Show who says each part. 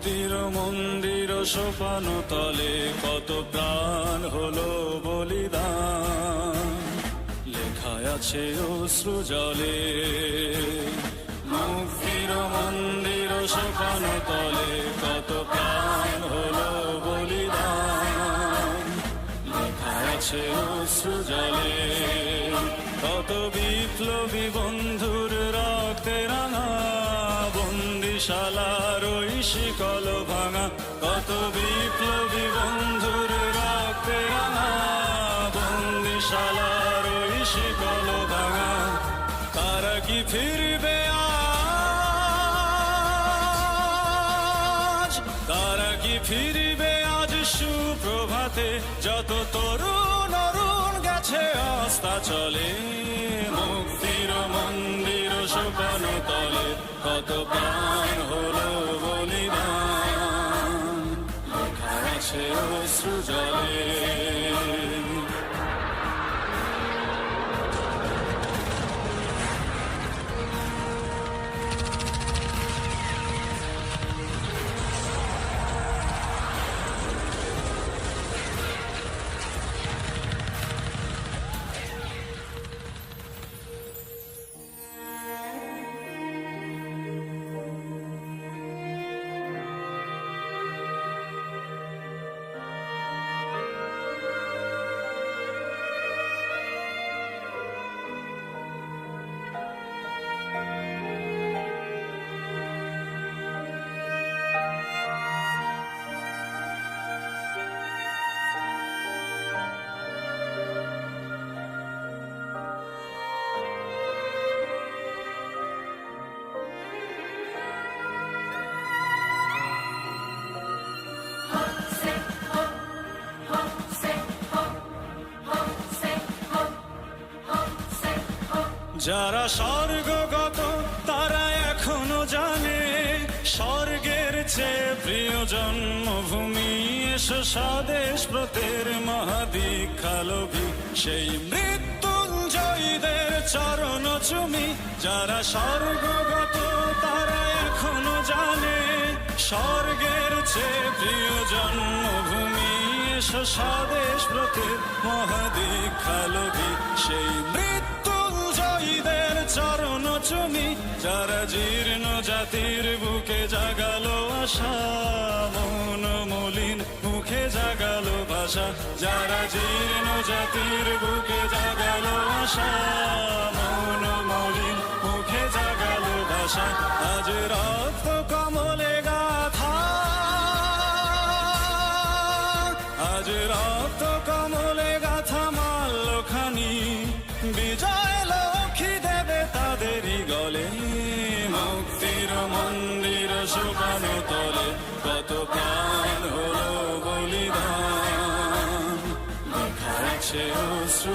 Speaker 1: মুক্তির মন্দির সোপান তলে কত প্রাণ হলো বলিদান, লেখায় আছে অশ্রু জলে। মুক্তির মন্দির সোপান তলে কত প্রাণ হলো বলিদান, লেখায় আছে অশ্রু জলে। কত বিপ্লবী বন্ধুর রক্তে রাঙা বন্দিশালার ওই শিকল ভাঙা, কত বিপ্লবী বন্ধুর রক্তে রাঙা বন্দিশালার ওই শিকল ভাঙা। তারা কি ফিরবে আজ, তারা কি ফিরবে আজ সুপ্রভাতে, যত তরুণ অরুণ গেছে অস্তা চলে। মুক্তির মন্দির সোপান তলে কত প্রাণ হলো বলিদান, লেখা আছে অশ্রু জলে। যারা স্বর্গগত তারা এখনো জানে, স্বর্গের চেয়ে প্রিয় জন্মভূমি। এসো স্বদেশ ব্রতের মহাদীক্ষালোভী, সেই মৃত্যুঞ্জয়ীদের চরণ চুমি। যারা স্বর্গগত তারা এখনো জানে, স্বর্গের চেয়ে প্রিয় জন্মভূমি। এসো স্বদেশ ব্রতের মহাদীক্ষালোভী, সেই মৃত্যুঞ্জয়ীদের চরণ চুমি। যারা জীর্ণ জাতির বুকে জাগালো আশা, মন মলিন মুখে জাগালো ভাষা। যারা জীর্ণ জাতির বুকে জাগালো আশা, মন মলিন মুখে জাগালো ভাষা। আজ রক্ত কমলে গাথা, আজ রক্ত কমলে গাথা মাল্যখানি, বিজয় লক্ষ্মী দেবে তাদেরই গলে। মুক্তির মন্দির সোপান তলে কত প্রাণ হলো বলিদান, লেখা আছে অশ্রু